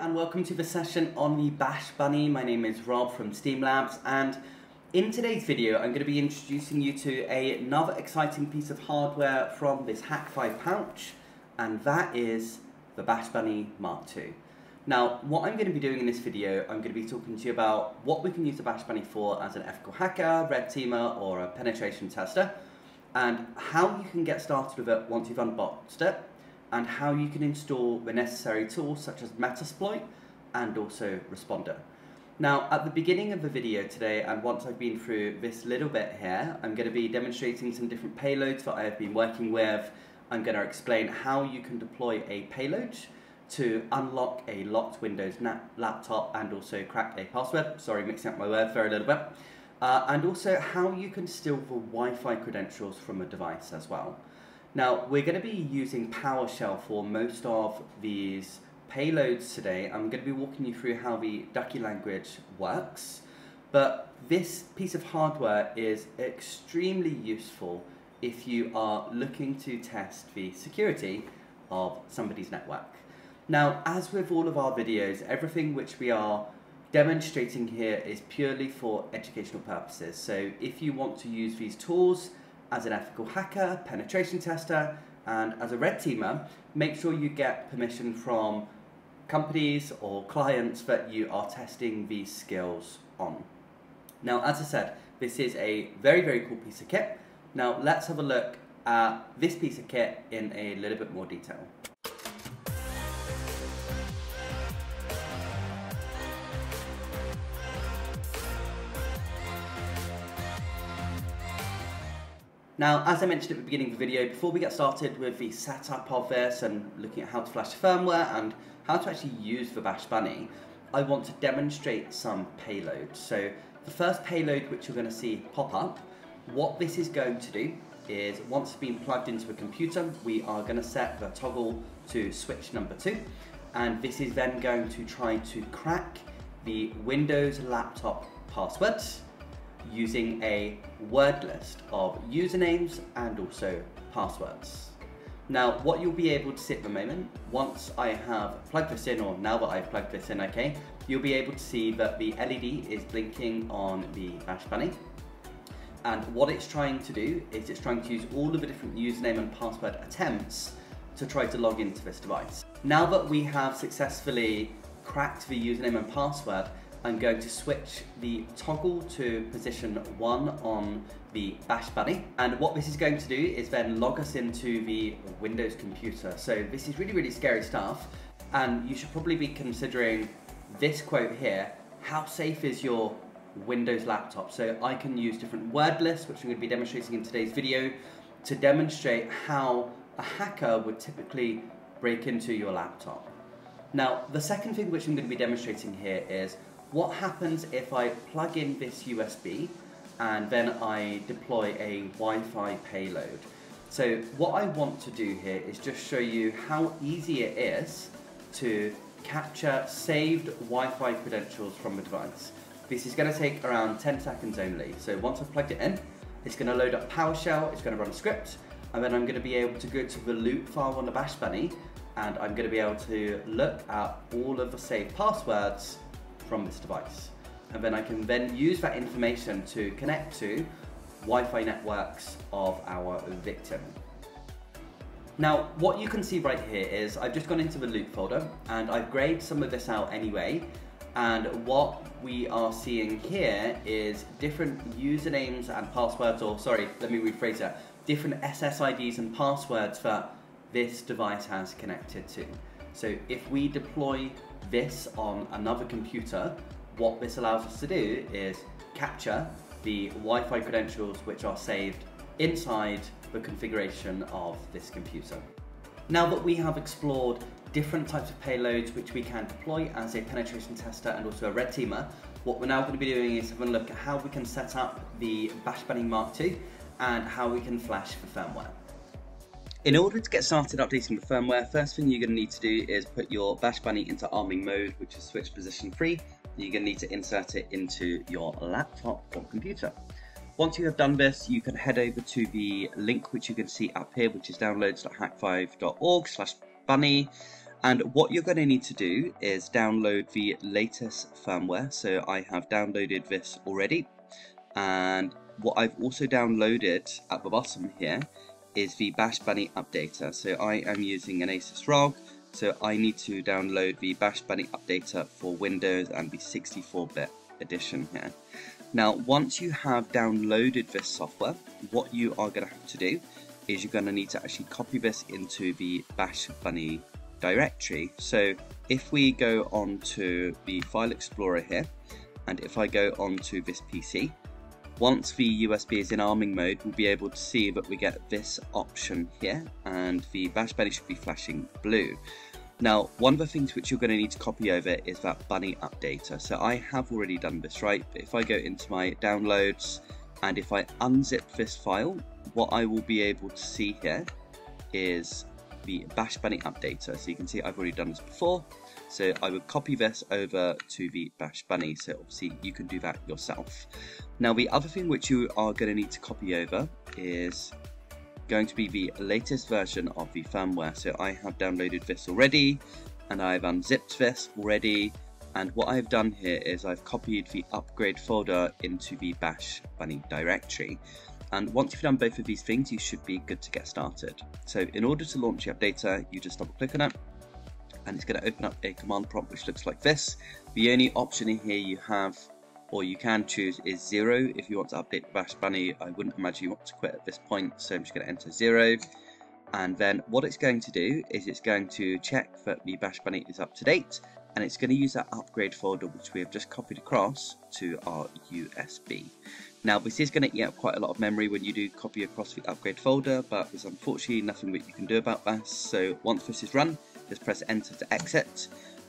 and welcome to the session on the Bash Bunny. My name is Rob from Steam Labs, and in today's video I'm going to be introducing you to another exciting piece of hardware from this Hak5 pouch, and that is the Bash Bunny Mark II. Now, what I'm going to be doing in this video, I'm going to be talking to you about what we can use the Bash Bunny for as an ethical hacker, red teamer, or a penetration tester, and how you can get started with it once you've unboxed it, and how you can install the necessary tools such as Metasploit and also Responder. Now, at the beginning of the video today, and once I've been through this little bit here, I'm going to be demonstrating some different payloads that I have been working with. I'm going to explain how you can deploy a payload to unlock a locked Windows laptop and also crack a password. Sorry, mixing up my words there a little bit. And also how you can steal the Wi-Fi credentials from a device as well. Now, we're going to be using PowerShell for most of these payloads today. I'm going to be walking you through how the Ducky language works, but this piece of hardware is extremely useful if you are looking to test the security of somebody's network. Now, as with all of our videos, everything which we are demonstrating here is purely for educational purposes. So if you want to use these tools as an ethical hacker, penetration tester, and as a red teamer, make sure you get permission from companies or clients that you are testing these skills on. Now, as I said, this is a very, very cool piece of kit. Now, let's have a look at this piece of kit in a little bit more detail. Now, as I mentioned at the beginning of the video, before we get started with the setup of this and looking at how to flash firmware and how to actually use the Bash Bunny, I want to demonstrate some payloads. So the first payload which you're going to see pop up, what this is going to do is once it's been plugged into a computer, we are going to set the toggle to switch number 2, and this is then going to try to crack the Windows laptop passwords using a word list of usernames and also passwords. Now, what you'll be able to see at the moment, once I have plugged this in, or now that I've plugged this in, okay, you'll be able to see that the LED is blinking on the Bash Bunny. And what it's trying to do is it's trying to use all of the different username and password attempts to try to log into this device. Now that we have successfully cracked the username and password, I'm going to switch the toggle to position 1 on the Bash Bunny, and what this is going to do is then log us into the Windows computer. So this is really, really scary stuff, and you should probably be considering this quote here: how safe is your Windows laptop? So I can use different word lists, which I'm going to be demonstrating in today's video, to demonstrate how a hacker would typically break into your laptop. Now, the second thing which I'm going to be demonstrating here is what happens if I plug in this USB and then I deploy a Wi-Fi payload. So what I want to do here is just show you how easy it is to capture saved Wi-Fi credentials from the device. This is going to take around 10 seconds only. So once I've plugged it in, it's going to load up PowerShell, it's going to run a script, and then I'm going to be able to go to the loop file on the Bash Bunny, and I'm going to be able to look at all of the saved passwords from this device, and then I can then use that information to connect to Wi-Fi networks of our victim. Now, what you can see right here is I've just gone into the loop folder and I've grayed some of this out anyway, and what we are seeing here is different usernames and passwords, or sorry, let me rephrase that, different SSIDs and passwords that this device has connected to. So if we deploy this on another computer, what this allows us to do is capture the Wi-Fi credentials which are saved inside the configuration of this computer. Now that we have explored different types of payloads which we can deploy as a penetration tester and also a red teamer, what we're now going to be doing is having a look at how we can set up the Bash Bunny Mark II and how we can flash the firmware. In order to get started updating the firmware, first thing you're going to need to do is put your Bash Bunny into arming mode, which is switch position 3. You're going to need to insert it into your laptop or computer. Once you have done this, you can head over to the link which you can see up here, which is downloads.hak5.org/bunny. And what you're going to need to do is download the latest firmware. So I have downloaded this already, and what I've also downloaded at the bottom here is the Bash Bunny updater. So I am using an Asus ROG, so I need to download the Bash Bunny updater for Windows and the 64-bit edition here. Now, once you have downloaded this software, what you are going to have to do is you're going to need to actually copy this into the Bash Bunny directory. So if we go on to the File Explorer here, and if I go on to this PC, once the USB is in arming mode, we'll be able to see that we get this option here, and the Bash Bunny should be flashing blue. Now, one of the things which you're going to need to copy over is that Bunny updater. So I have already done this, right? But if I go into my downloads, and if I unzip this file, what I will be able to see here is the Bash Bunny updater. So you can see I've already done this before. So I would copy this over to the Bash Bunny. So obviously you can do that yourself. Now, the other thing which you are going to need to copy over is going to be the latest version of the firmware. So I have downloaded this already, and I've unzipped this already, and what I've done here is I've copied the upgrade folder into the Bash Bunny directory. And once you've done both of these things, you should be good to get started. So in order to launch the updater, you just double click on it, and it's going to open up a command prompt which looks like this. The only option in here you have, or you can choose, is 0 if you want to update the Bash Bunny. I wouldn't imagine you want to quit at this point, so I'm just going to enter 0. And then what it's going to do is it's going to check that the Bash Bunny is up to date, and it's going to use that upgrade folder which we have just copied across to our USB. Now, this is going to eat up quite a lot of memory when you do copy across the upgrade folder, but there's unfortunately nothing that you can do about that. So once this is run, just press enter to exit.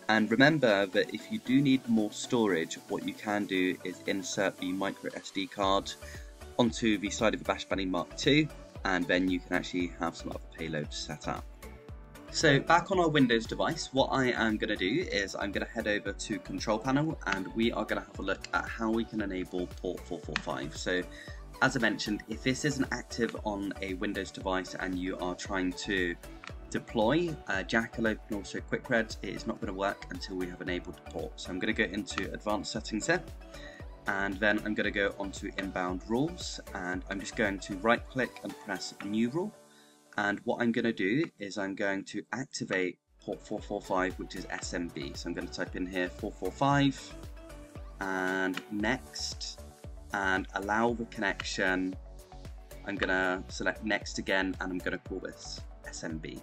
And remember that if you do need more storage, what you can do is insert the micro SD card onto the side of the Bash Bunny Mark II, and then you can actually have some other payloads set up. So back on our Windows device, what I am going to do is I'm going to head over to Control Panel, and we are going to have a look at how we can enable port 445. So as I mentioned, if this isn't active on a Windows device and you are trying to deploy Jackalope and also QuickRed, it is not going to work until we have enabled the port. So I'm going to go into Advanced Settings here, and then I'm going to go onto Inbound Rules, and I'm just going to right click and press New Rule. And what I'm going to do is I'm going to activate port 445, which is SMB. So I'm going to type in here 445 and next, and allow the connection. I'm going to select next again, and I'm going to call this SMB.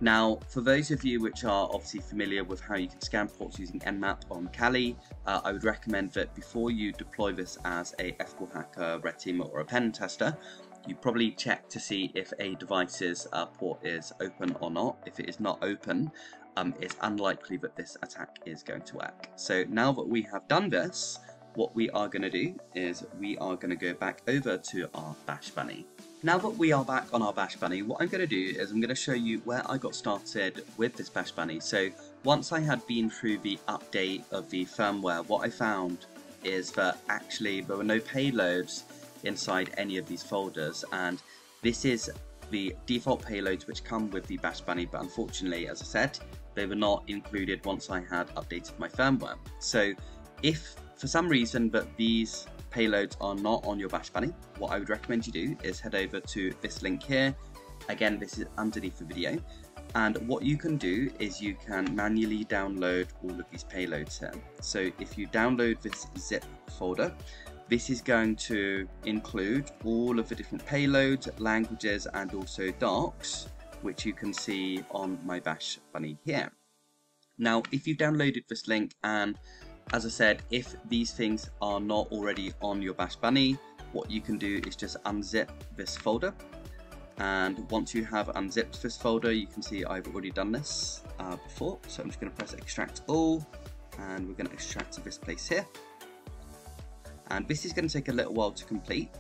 Now, for those of you which are obviously familiar with how you can scan ports using Nmap on Kali, I would recommend that before you deploy this as a ethical hacker, red teamer, or a pen tester, you probably check to see if a device's port is open or not. If it is not open, it's unlikely that this attack is going to work. So now that we have done this, what we are going to do is we are going to go back over to our Bash Bunny. Now that we are back on our Bash Bunny, what I'm going to do is I'm going to show you where I got started with this Bash Bunny. So once I had been through the update of the firmware, what I found is that actually there were no payloads inside any of these folders, and this is the default payloads which come with the Bash Bunny, but unfortunately, as I said, they were not included once I had updated my firmware. So if for some reason that these payloads are not on your Bash Bunny, what I would recommend you do is head over to this link here. Again, this is underneath the video, and what you can do is you can manually download all of these payloads here. So if you download this zip folder, this is going to include all of the different payloads, languages, and also docs, which you can see on my Bash Bunny here. Now, if you've downloaded this link, and as I said, if these things are not already on your Bash Bunny, what you can do is just unzip this folder. And once you have unzipped this folder, you can see I've already done this before. So I'm just going to press Extract All, and we're going to extract to this place here. And this is going to take a little while to complete.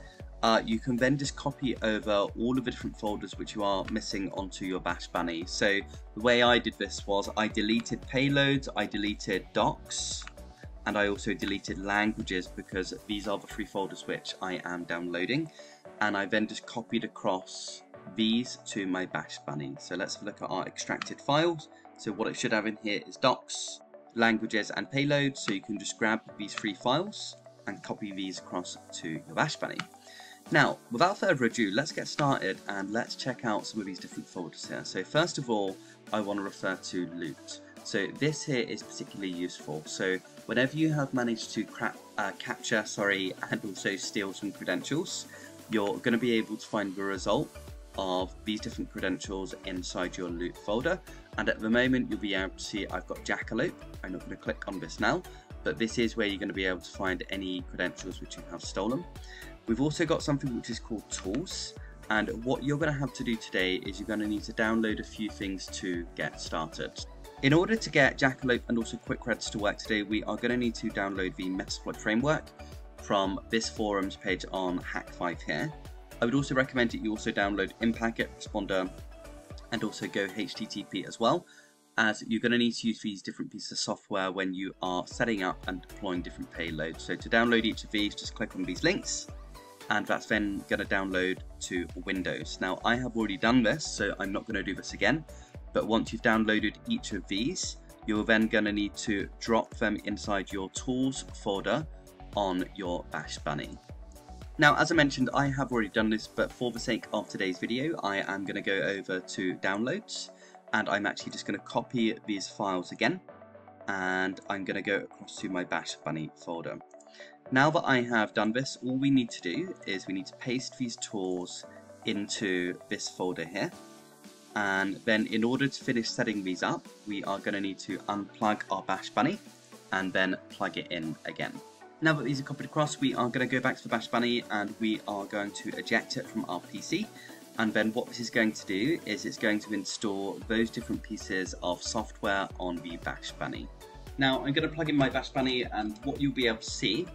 You can then just copy over all of the different folders which you are missing onto your Bash Bunny. So the way I did this was I deleted payloads, I deleted docs, and I also deleted languages, because these are the 3 folders which I am downloading. And I then just copied across these to my Bash Bunny. So let's look at our extracted files. So what it should have in here is docs, languages and payloads, so you can just grab these 3 files and copy these across to your Bash Bunny. Now, without further ado, let's get started and let's check out some of these different folders here. So first of all, I want to refer to loot. So this here is particularly useful. So whenever you have managed to capture and also steal some credentials, you're going to be able to find the result of these different credentials inside your loot folder. And at the moment, you'll be able to see I've got Jackalope. I'm not going to click on this now, but this is where you're going to be able to find any credentials which you have stolen. We've also got something which is called tools. And what you're going to have to do today is you're going to need to download a few things to get started. In order to get Jackalope and also Quick Creds to work today, we are going to need to download the Metasploit framework from this forums page on Hak5 here. I would also recommend that you also download InPacket, Responder, and also Go HTTP as well, as you're going to need to use these different pieces of software when you are setting up and deploying different payloads. So to download each of these, just click on these links, and that's then going to download to Windows. Now, I have already done this, so I'm not going to do this again. But once you've downloaded each of these, you're then going to need to drop them inside your tools folder on your Bash Bunny. Now, as I mentioned, I have already done this, but for the sake of today's video, I am going to go over to downloads, and I'm actually just going to copy these files again, and I'm going to go across to my Bash Bunny folder. Now that I have done this, all we need to do is we need to paste these tools into this folder here. And then in order to finish setting these up, we are going to need to unplug our Bash Bunny and then plug it in again. Now that these are copied across, we are going to go back to the Bash Bunny and we are going to eject it from our PC. And then what this is going to do is it's going to install those different pieces of software on the Bash Bunny. Now I'm going to plug in my Bash Bunny, and what you'll be able to see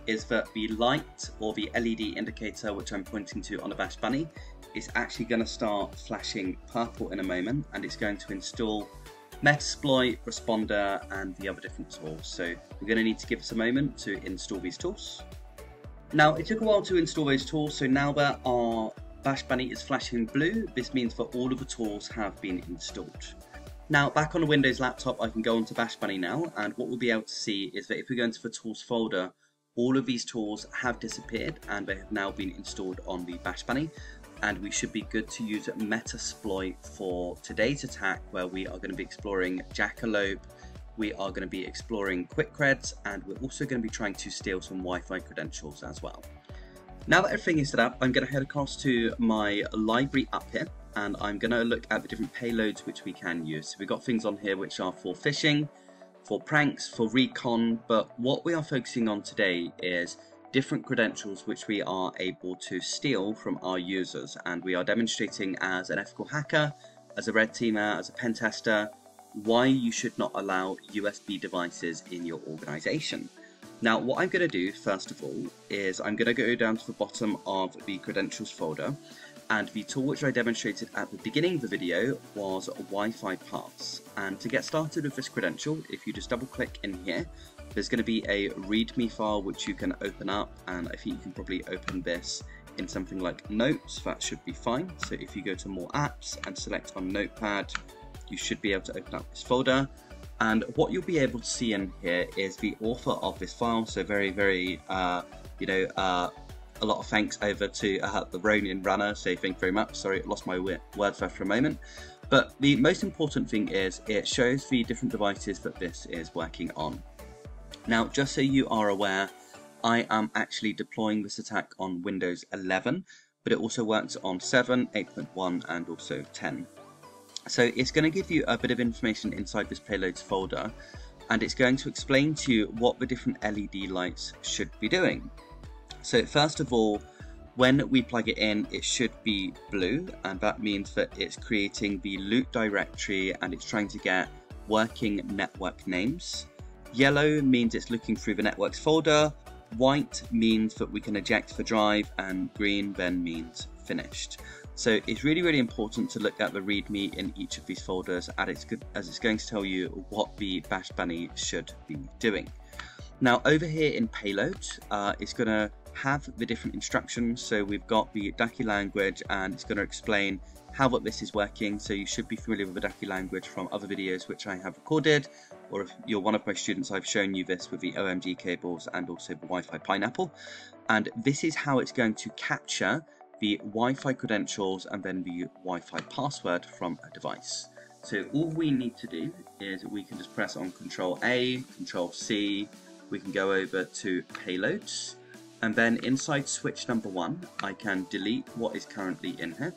is that the light or the LED indicator which I'm pointing to on the Bash Bunny is actually going to start flashing purple in a moment, and it's going to install Metasploit, Responder, and the other different tools. So we're going to need to give us a moment to install these tools. Now, it took a while to install those tools, so now that our Bash Bunny is flashing blue, this means that all of the tools have been installed. Now, back on a Windows laptop, I can go onto Bash Bunny now, and what we'll be able to see is that if we go into the tools folder, all of these tools have disappeared and they have now been installed on the Bash Bunny. And we should be good to use Metasploit for today's attack, where we are going to be exploring Jackalope, we are going to be exploring Quick Creds, and we're also going to be trying to steal some Wi-Fi credentials as well. Now that everything is set up, I'm going to head across to my library up here, and I'm going to look at the different payloads which we can use. So we've got things on here which are for phishing, for pranks, for recon, but what we are focusing on today is different credentials which we are able to steal from our users, and we are demonstrating as an ethical hacker, as a red teamer, as a pen tester, why you should not allow USB devices in your organization. Now, what I'm going to do first of all is I'm going to go down to the bottom of the credentials folder, and the tool which I demonstrated at the beginning of the video was WiFiPass. And to get started with this credential, if you just double click in here, there's going to be a README file which you can open up, and I think you can probably open this in something like Notes. That should be fine. So if you go to More Apps and select on Notepad, you should be able to open up this folder. And what you'll be able to see in here is the author of this file. So very, a lot of thanks over to the Ronin runner. So thank you very much. Sorry, I lost my words there for a moment. But the most important thing is it shows the different devices that this is working on. Now, just so you are aware, I am actually deploying this attack on Windows 11, but it also works on 7, 8.1 and also 10. So it's going to give you a bit of information inside this payloads folder, and it's going to explain to you what the different LED lights should be doing. So first of all, when we plug it in, it should be blue, and that means that it's creating the loot directory and it's trying to get working network names. Yellow means it's looking through the networks folder, white means that we can eject the drive, and green then means finished. So it's really important to look at the README in each of these folders, as it's going to tell you what the Bash Bunny should be doing. Now over here in payload, it's going to have the different instructions. So we've got the Daki language, and it's going to explain how this is working. So you should be familiar with the Daki language from other videos which I have recorded, or if you're one of my students, I've shown you this with the OMG cables and also the Wi-Fi Pineapple. And this is how it's going to capture the Wi-Fi credentials and then the Wi-Fi password from a device. So all we need to do is we can just press on Control A, Control C, we can go over to payloads, and then inside switch number 1 I can delete what is currently in here,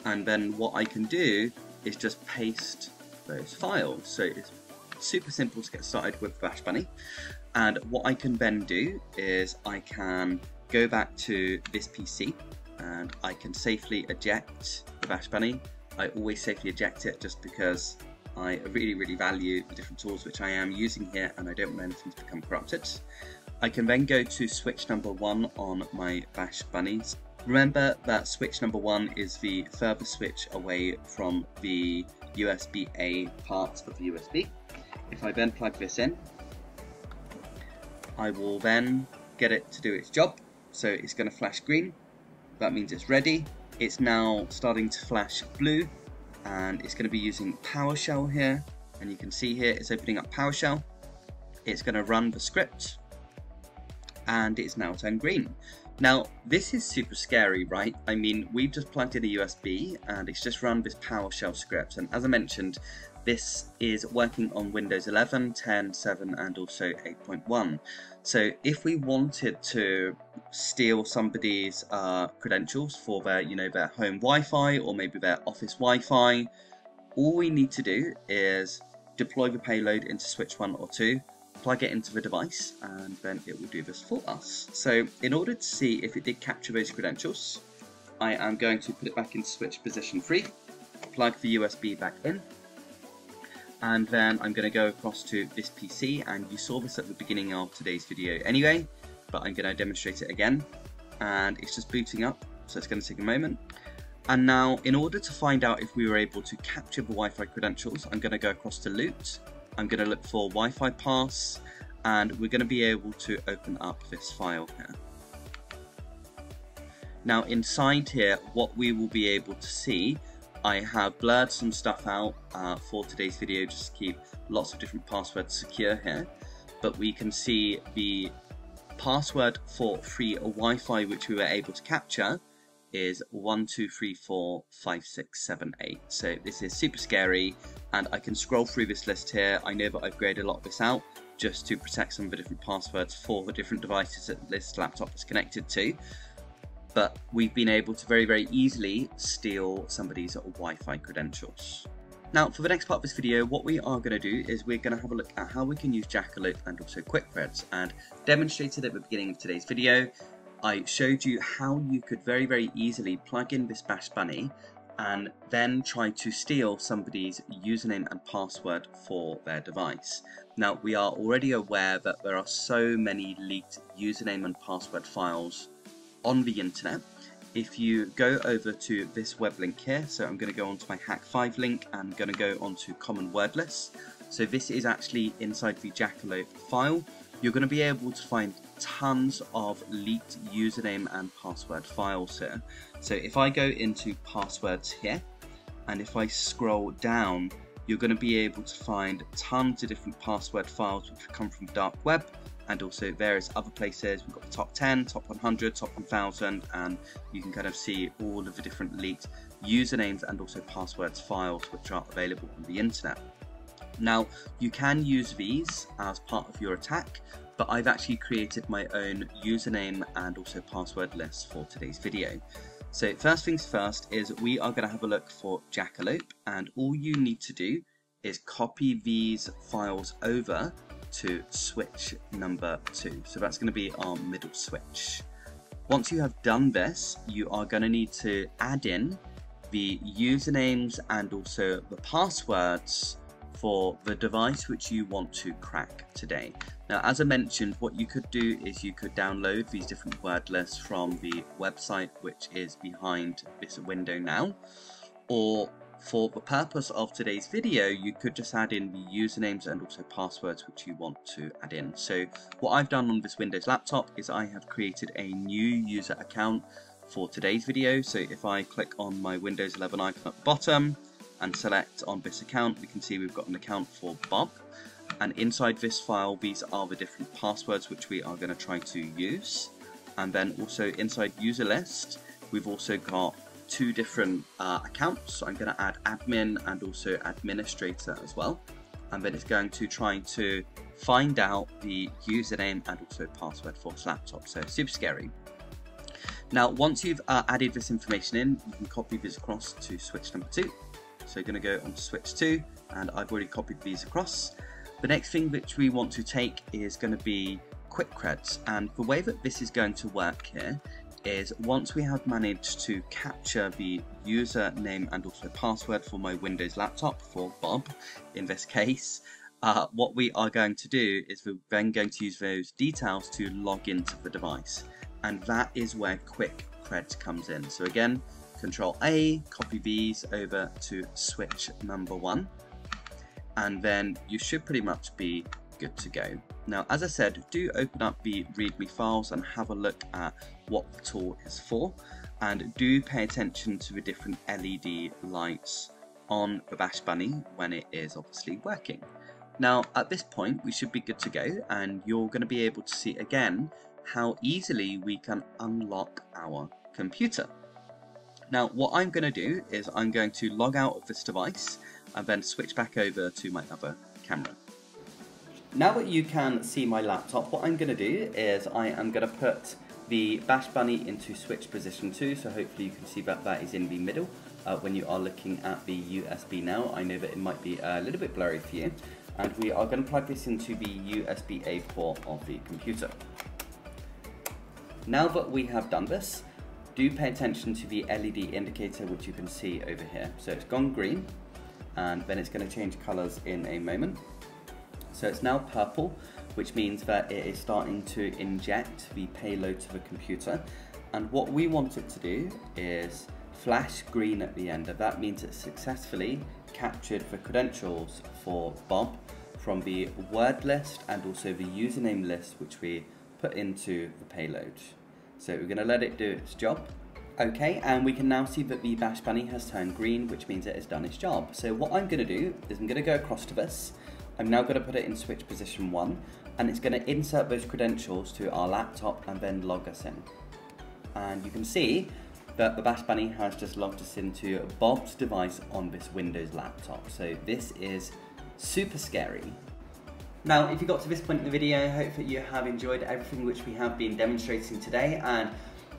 and then what I can do is just paste those files. So it's super simple to get started with Bash Bunny. And what I can then do is I can go back to this PC and I can safely eject the Bash Bunny. I always safely eject it just because I really value the different tools which I am using here, and I don't want anything to become corrupted. I can then go to switch number 1 on my Bash Bunnies. Remember that switch number 1 is the further switch away from the USB-A part of the USB. If I then plug this in, I will then get it to do its job. So it's going to flash green, that means it's ready. It's now starting to flash blue, and it's going to be using PowerShell here, and you can see here it's opening up PowerShell. It's going to run the script, and it's now turned green. Now this is super scary, right? I mean, we've just plugged in a USB and it's just run this PowerShell script, and as I mentioned, this is working on Windows 11, 10, 7 and also 8.1. So if we wanted to steal somebody's credentials for their, their home Wi-Fi or maybe their office Wi-Fi, all we need to do is deploy the payload into switch 1 or 2, plug it into the device, and then it will do this for us. So in order to see if it did capture those credentials, I am going to put it back into switch position 3, plug the USB back in, and then I'm going to go across to this PC, and you saw this at the beginning of today's video anyway, but I'm going to demonstrate it again, and it's just booting up, so it's going to take a moment. And now, in order to find out if we were able to capture the Wi-Fi credentials, I'm going to go across to Loot, I'm going to look for WiFiPass, and we're going to be able to open up this file here. Now inside here, what we will be able to see, I have blurred some stuff out for today's video just to keep lots of different passwords secure here, but we can see the password for free Wi-Fi which we were able to capture is 12345678. So this is super scary, and I can scroll through this list here. I know that I've graded a lot of this out just to protect some of the different passwords for the different devices that this laptop is connected to, but we've been able to very easily steal somebody's Wi-Fi credentials. Now for the next part of this video, what we are going to do is we're going to have a look at how we can use Jackalope and also QuickThreads, and demonstrated at the beginning of today's video I showed you how you could very easily plug in this Bash Bunny and then try to steal somebody's username and password for their device. Now we are already aware that there are so many leaked username and password files on the internet. If you go over to this web link here, so I'm going to go onto my Hak5 link and I'm going to go onto common word lists. So this is actually inside the Jackalope file. You're going to be able to find tons of leaked username and password files here. So if I go into passwords here, and if I scroll down, you're going to be able to find tons of different password files which come from the dark web and also various other places. We've got the top 10, top 100, top 1000, and you can kind of see all of the different leaked usernames and also passwords files which are available on the internet. Now you can use these as part of your attack, but I've actually created my own username and also password list for today's video. So first things first is we are going to have a look for Jackalope, and all you need to do is copy these files over to switch number 2. So that's going to be our middle switch. Once you have done this, you are going to need to add in the usernames and also the passwords for the device which you want to crack today. Now, as I mentioned, what you could do is you could download these different word lists from the website which is behind this window now, or For the purpose of today's video, you could just add in the usernames and also passwords which you want to add in. So what I've done on this Windows laptop is I have created a new user account for today's video. So if I click on my Windows 11 icon at the bottom and select on this account, we can see we've got an account for Bob. And inside this file, these are the different passwords which we are going to try to use. And then also inside user list, we've also got two different accounts. So I'm going to add admin and also administrator as well. And then it's going to try to find out the username and also password for this laptop. So super scary. Now, once you've added this information in, you can copy this across to switch number 2. So you're going to go on to switch 2, and I've already copied these across. The next thing which we want to take is going to be quick creds, and the way that this is going to work here is once we have managed to capture the username and also password for my Windows laptop, for Bob in this case, what we are going to do is we're then going to use those details to log into the device, and that is where quick creds comes in. So again, Control A, copy these over to switch number 1. And then you should pretty much be good to go. Now, as I said, do open up the README files and have a look at what the tool is for, and do pay attention to the different LED lights on the Bash Bunny when it is obviously working. Now, at this point, we should be good to go, and you're going to be able to see again how easily we can unlock our computer. Now, what I'm going to do is I'm going to log out of this device and then switch back over to my other camera. Now that you can see my laptop, what I'm going to do is I am going to put the Bash Bunny into switch position 2, so hopefully you can see that that is in the middle when you are looking at the USB now. I know that it might be a little bit blurry for you, and we are going to plug this into the USB-A port of the computer. Now that we have done this, do pay attention to the LED indicator which you can see over here. So it's gone green, and then it's going to change colours in a moment. So it's now purple, which means that it is starting to inject the payload to the computer. And what we want it to do is flash green at the end. And that means it successfully captured the credentials for Bob from the word list and also the username list which we put into the payload. So we're going to let it do its job. Okay, and we can now see that the Bash Bunny has turned green, which means it has done its job. So what I'm going to do is I'm going to go across to this. I'm now going to put it in switch position 1, and it's going to insert those credentials to our laptop and then log us in. And you can see that the Bash Bunny has just logged us into Bob's device on this Windows laptop. So this is super scary. Now, if you got to this point in the video, I hope that you have enjoyed everything which we have been demonstrating today, and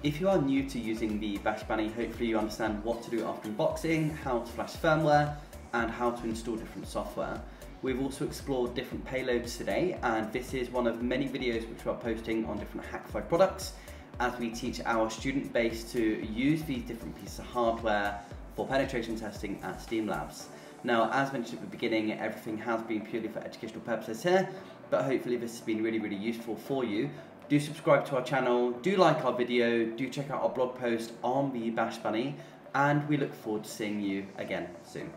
if you are new to using the Bash Bunny, hopefully you understand what to do after unboxing, how to flash firmware, and how to install different software. We've also explored different payloads today, and this is one of many videos which we are posting on different Hak5 products as we teach our student base to use these different pieces of hardware for penetration testing at STEAM Labs. Now, as mentioned at the beginning, everything has been purely for educational purposes here, but hopefully this has been really, really useful for you. Do subscribe to our channel, do like our video, do check out our blog post on the Bash Bunny, and we look forward to seeing you again soon.